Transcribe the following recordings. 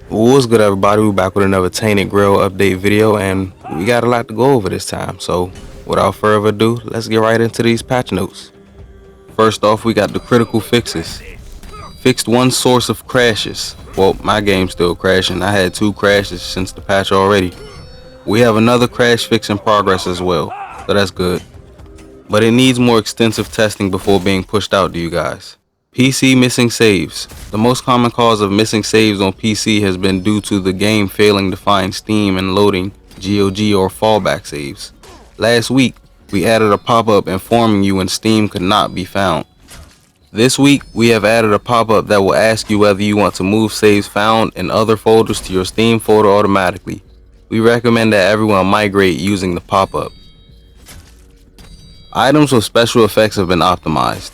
What's good, everybody? We're back with another Tainted Grail update video, and we got a lot to go over this time. So, without further ado, let's get right into these patch notes. First off, we got the critical fixes. Fixed one source of crashes. Well, my game's still crashing. I had 2 crashes since the patch already. We have another crash fix in progress as well, so that's good. But it needs more extensive testing before being pushed out to you guys. PC missing saves. The most common cause of missing saves on PC has been due to the game failing to find Steam and loading GOG or fallback saves. Last week, we added a pop-up informing you when Steam could not be found. This week, we have added a pop-up that will ask you whether you want to move saves found in other folders to your Steam folder automatically. We recommend that everyone migrate using the pop-up. Items with special effects have been optimized.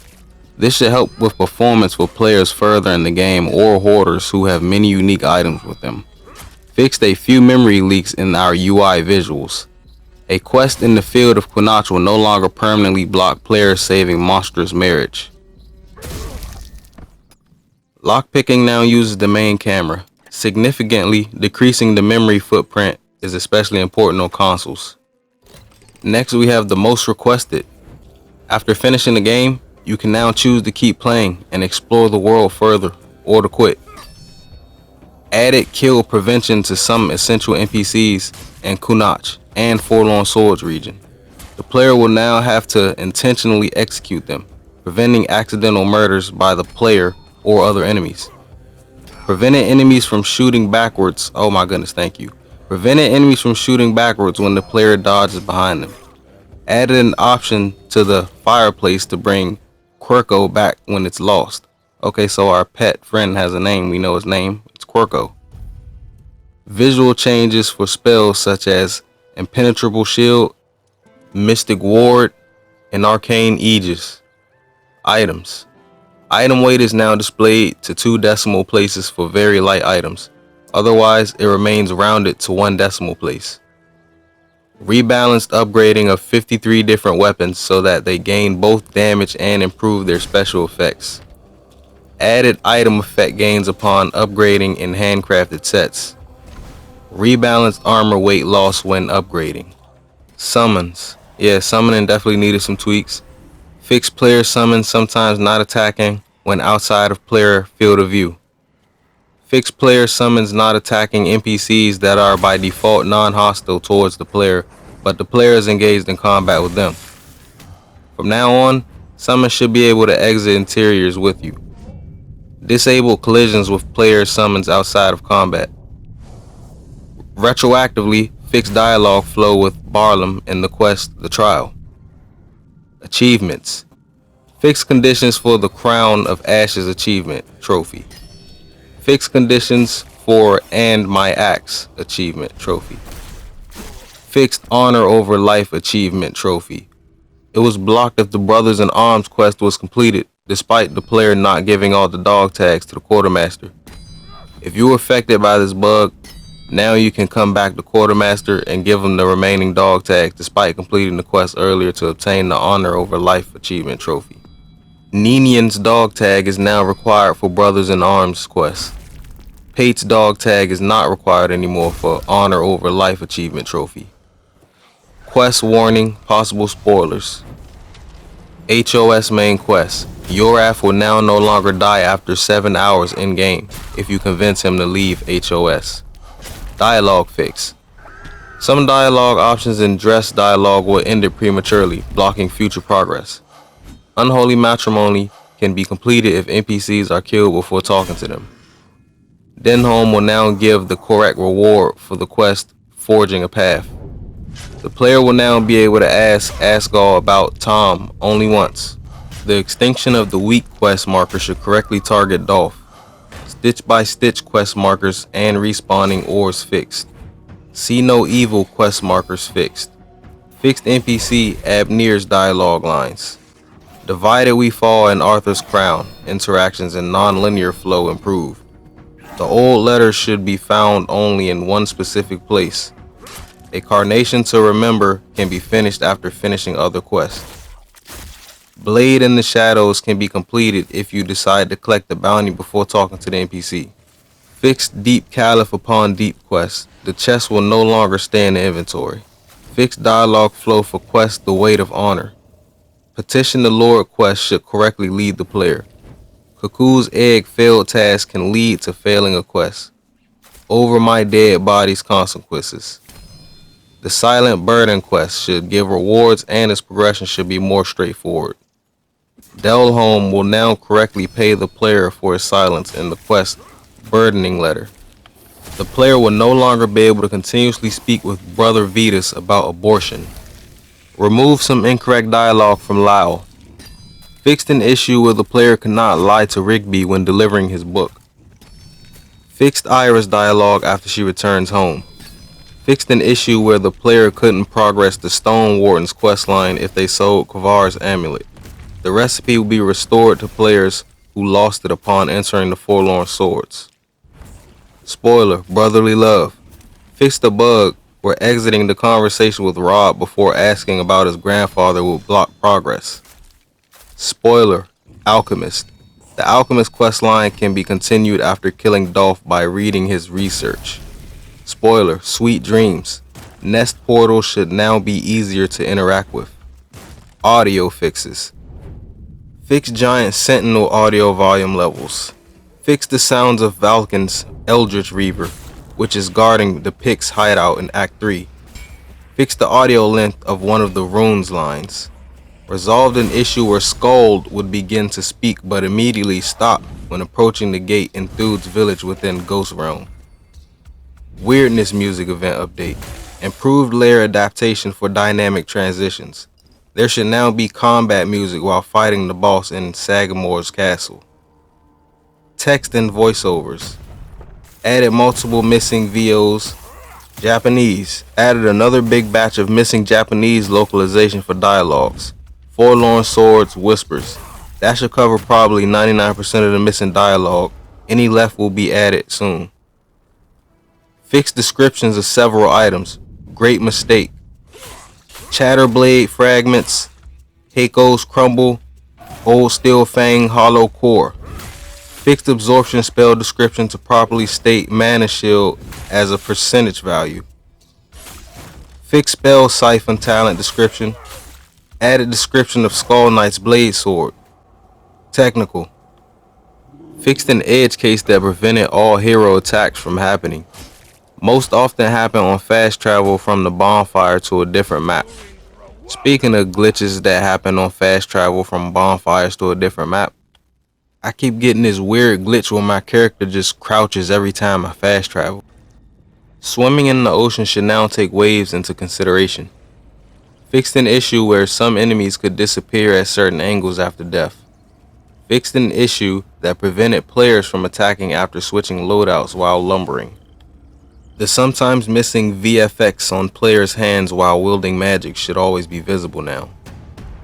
This should help with performance for players further in the game or hoarders who have many unique items with them. Fixed a few memory leaks in our UI visuals. A quest in the field of Quinach will no longer permanently block players saving monstrous marriage. Lockpicking now uses the main camera. Significantly decreasing the memory footprint is especially important on consoles. Next, we have the most requested. After finishing the game, you can now choose to keep playing and explore the world further, or to quit. Added kill prevention to some essential NPCs in Kunach and Forlorn Swords region. The player will now have to intentionally execute them, preventing accidental murders by the player or other enemies. Preventing enemies from shooting backwards. Oh my goodness, thank you. Preventing enemies from shooting backwards when the player dodges behind them. Added an option to the fireplace to bring Quirko back when it's lost. Okay, so our pet friend has a name. We know his name. It's Quirko. Visual changes for spells such as Impenetrable Shield, Mystic Ward, and Arcane Aegis. Items. Item weight is now displayed to 2 decimal places for very light items. Otherwise, it remains rounded to 1 decimal place. Rebalanced upgrading of 53 different weapons so that they gain both damage and improve their special effects. Added item effect gains upon upgrading in handcrafted sets. Rebalanced armor weight loss when upgrading. Summons. Yeah, summoning definitely needed some tweaks. Fixed player summons sometimes not attacking when outside of player field of view. Fixed player summons not attacking NPCs that are by default non-hostile towards the player, but the player is engaged in combat with them. From now on, summons should be able to exit interiors with you. Disable collisions with player summons outside of combat. Retroactively fix dialogue flow with Barlam in the quest The Trial. Achievements. Fix conditions for the Crown of Ashes achievement trophy. Fix conditions for And My Axe achievement trophy. Fixed Honor Over Life achievement trophy. It was blocked if the Brothers in Arms quest was completed, despite the player not giving all the dog tags to the quartermaster. If you were affected by this bug, now you can come back to quartermaster and give him the remaining dog tags despite completing the quest earlier to obtain the Honor Over Life achievement trophy. Ninian's dog tag is now required for Brothers in Arms quest. Pate's dog tag is not required anymore for Honor Over Life achievement trophy. Quest warning, possible spoilers. HOS main quest. Yoraf will now no longer die after 7 hours in game if you convince him to leave HOS. Dialogue fix. Some dialogue options in dress dialogue will end it prematurely, blocking future progress. Unholy matrimony can be completed if NPCs are killed before talking to them. Denholm will now give the correct reward for the quest Forging a Path. The player will now be able to ask Asgall about Tom only once. The extinction of the weak quest marker should correctly target Dolph. Stitch by stitch quest markers and respawning ores fixed. See no evil quest markers fixed. Fixed NPC Abnir's dialogue lines. Divided We Fall and Arthur's Crown interactions and non-linear flow improved. The old letters should be found only in one specific place. A Carnation to Remember can be finished after finishing other quests. Blade in the Shadows can be completed if you decide to collect the bounty before talking to the NPC. Fixed Deep Caliph upon Deep Quest. The chest will no longer stay in the inventory. Fixed dialogue flow for quest The Weight of Honor. Petition the Lord quest should correctly lead the player. Cuckoo's Egg failed task can lead to failing a quest. Over My Dead Body's consequences. The Silent Burden quest should give rewards and its progression should be more straightforward. Delholm will now correctly pay the player for his silence in the quest Burdening Letter. The player will no longer be able to continuously speak with Brother Vetus about abortion. Remove some incorrect dialogue from Lau. Fixed an issue where the player cannot lie to Rigby when delivering his book. Fixed Iris dialogue after she returns home. Fixed an issue where the player couldn't progress the Stone Warden's questline if they sold Kavar's amulet. The recipe will be restored to players who lost it upon entering the Forlorn Swords. Spoiler, Brotherly Love. Fixed a bug where exiting the conversation with Rob before asking about his grandfather will block progress. Spoiler, Alchemist. The Alchemist questline can be continued after killing Dolph by reading his research. Spoiler, Sweet Dreams. Nest portals should now be easier to interact with. Audio fixes. Fix Giant Sentinel audio volume levels. Fix the sounds of Valken's Eldritch Reaver, which is guarding the Pix hideout in Act 3. Fix the audio length of one of the runes lines. Resolved an issue where Skuld would begin to speak but immediately stop when approaching the gate in Thude's village within Ghost Realm. Weirdness music event update. Improved layer adaptation for dynamic transitions. There should now be combat music while fighting the boss in Sagamore's castle. Text and voiceovers. Added multiple missing VOs. Japanese. Added another big batch of missing Japanese localization for dialogues. Forlorn Swords Whispers. That should cover probably 99% of the missing dialogue. Any left will be added soon. Fixed descriptions of several items. Great mistake. Chatterblade fragments. Keiko's crumble. Old Steel Fang hollow core. Fixed absorption spell description to properly state mana shield as a percentage value. Fixed spell siphon talent description. Added description of Skull Knight's blade sword. Technical. Fixed an edge case that prevented all hero attacks from happening. Most often happen on fast travel from the bonfire to a different map. Speaking of glitches that happen on fast travel from bonfires to a different map, I keep getting this weird glitch where my character just crouches every time I fast travel. Swimming in the ocean should now take waves into consideration. Fixed an issue where some enemies could disappear at certain angles after death. Fixed an issue that prevented players from attacking after switching loadouts while lumbering. The sometimes missing VFX on players' hands while wielding magic should always be visible now.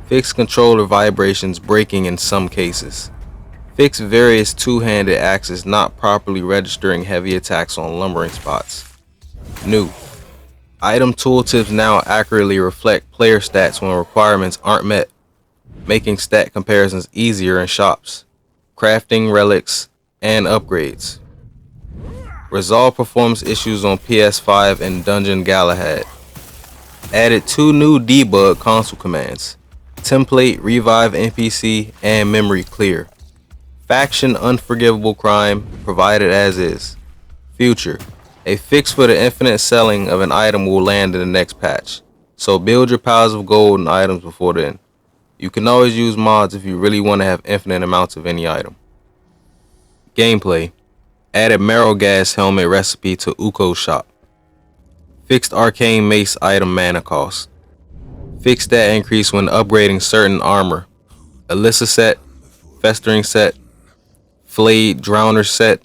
Fixed controller vibrations breaking in some cases. Fix various two-handed axes not properly registering heavy attacks on lumbering spots. New. Item tooltips now accurately reflect player stats when requirements aren't met, making stat comparisons easier in shops, crafting relics, and upgrades. Resolve performance issues on PS5 and Dungeon Galahad. Added 2 new debug console commands, template revive NPC and memory clear. Faction unforgivable crime provided as is. Future. A fix for the infinite selling of an item will land in the next patch, so build your piles of gold and items before then. You can always use mods if you really want to have infinite amounts of any item. Gameplay. Added Marrow Gas helmet recipe to Uko's shop. Fixed Arcane Mace item mana cost. Fixed stat increase when upgrading certain armor. Alyssa set, Festering set, Flayed Drowner set,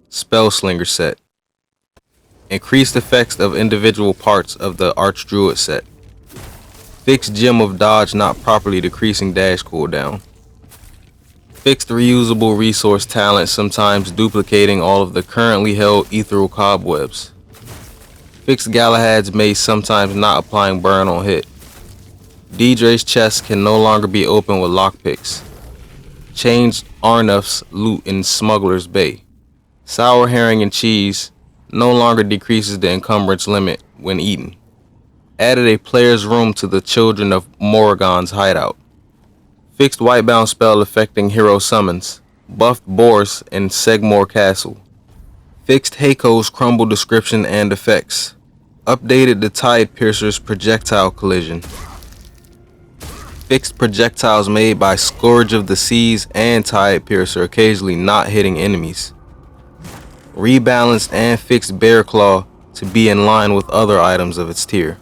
Spellslinger set. Increased effects of individual parts of the Archdruid set. Fixed Gem of Dodge not properly decreasing dash cooldown. Fixed reusable resource talent sometimes duplicating all of the currently held ethereal cobwebs. Fixed Galahad's mace sometimes not applying burn on hit. Deidre's chest can no longer be opened with lockpicks. Changed Arnuf's loot in Smuggler's Bay. Sour herring and cheese no longer decreases the encumbrance limit when eaten. Added a player's room to the Children of Morrigan's hideout. Fixed whitebound spell affecting hero summons. Buffed Boris in Segmore Castle. Fixed Heiko's crumble description and effects. Updated the Tide Piercer's projectile collision. Fixed projectiles made by Scourge of the Seas and Tide Piercer occasionally not hitting enemies. Rebalanced and fixed Bear Claw to be in line with other items of its tier.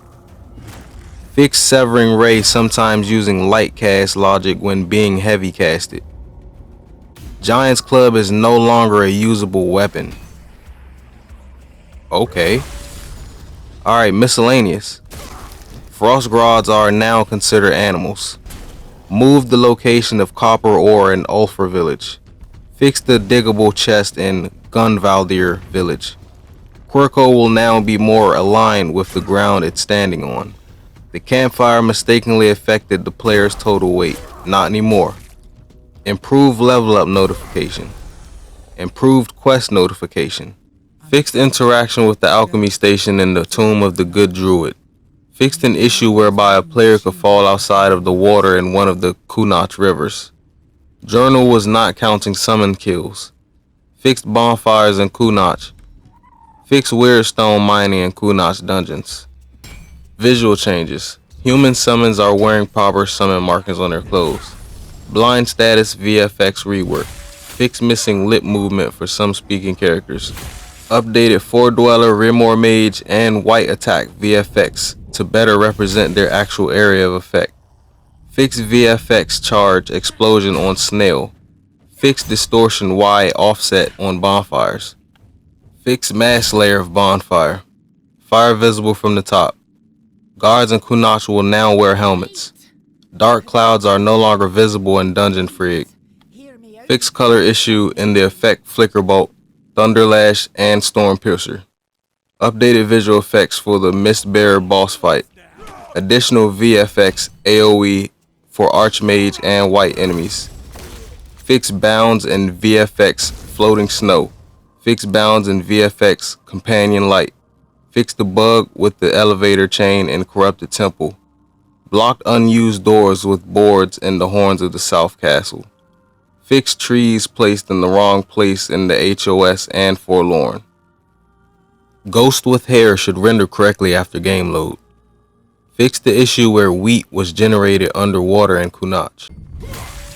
Fixed Severing Ray sometimes using light cast logic when being heavy casted. Giant's Club is no longer a usable weapon. Okay. Alright, miscellaneous. Frost Grods are now considered animals. Moved the location of copper ore in Ulfra Village. Fixed the diggable chest in Gunvaldir Village. Quirko will now be more aligned with the ground it's standing on. The campfire mistakenly affected the player's total weight. Not anymore. Improved level up notification. Improved quest notification. Fixed interaction with the alchemy station in the Tomb of the Good Druid. Fixed an issue whereby a player could fall outside of the water in one of the Kunach rivers. Journal was not counting summon kills. Fixed bonfires in Kunach. Fixed weird stone mining in Kunach dungeons. Visual changes. Human summons are wearing proper summon markings on their clothes. Blind status VFX rework. Fixed missing lip movement for some speaking characters. Updated Four Dweller, Rimor Mage, and White Attack VFX to better represent their actual area of effect. Fixed VFX charge explosion on Snail. Fixed distortion Y offset on bonfires. Fixed mass layer of bonfire. Fire visible from the top. Guards in Kunach will now wear helmets. Dark clouds are no longer visible in Dungeon Frig. Fixed color issue in the effect Flicker Bolt, Thunderlash, and Storm Piercer. Updated visual effects for the Mistbearer boss fight. Additional VFX AoE for Archmage and white enemies. Fixed bounds and VFX floating snow. Fixed bounds and VFX companion light. Fixed the bug with the elevator chain in Corrupted Temple. Blocked unused doors with boards in the Horns of the South Castle. Fixed trees placed in the wrong place in the HOS and Forlorn. Ghost with hair should render correctly after game load. Fixed the issue where wheat was generated underwater in Kunach.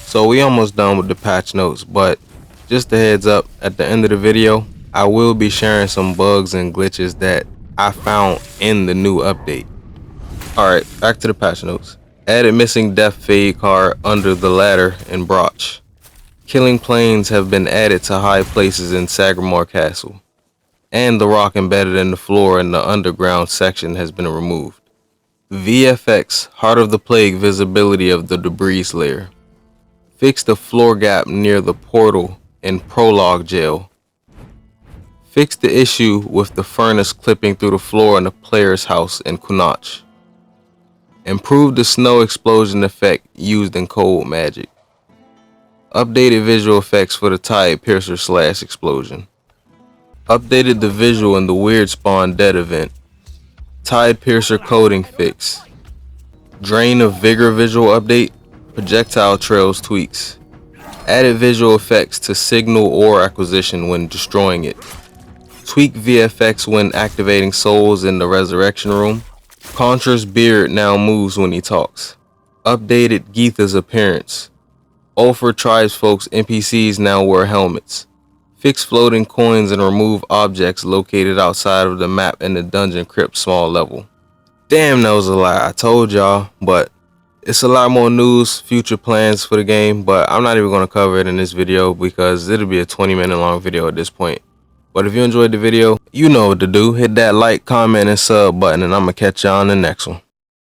So we almost done with the patch notes, but just a heads up, at the end of the video, I will be sharing some bugs and glitches that I found in the new update. Alright, back to the patch notes. Added missing death fade card under the ladder in Broch. Killing planes have been added to high places in Sagramore Castle. And the rock embedded in the floor in the underground section has been removed. VFX, Heart of the Plague visibility of the debris layer. Fix the floor gap near the portal in Prologue Jail. Fix the issue with the furnace clipping through the floor in the player's house in Kunach. Improve the snow explosion effect used in cold magic. Updated visual effects for the Tide Piercer / explosion. Updated the visual in the Weird Spawn Dead event. Tide Piercer coding fix. Drain of Vigor visual update. Projectile trails tweaks. Added visual effects to signal ore acquisition when destroying it. Tweak VFX when activating souls in the resurrection room. Contra's beard now moves when he talks. Updated Geetha's appearance. Ulfra tribesfolk's NPCs now wear helmets. Fix floating coins and remove objects located outside of the map in the dungeon crypt small level. Damn, that was a lie. I told y'all, but it's a lot more news, future plans for the game, but I'm not even going to cover it in this video because it'll be a 20-minute long video at this point. But if you enjoyed the video, you know what to do. Hit that like, comment, and sub button, and I'm going to catch y'all on the next one.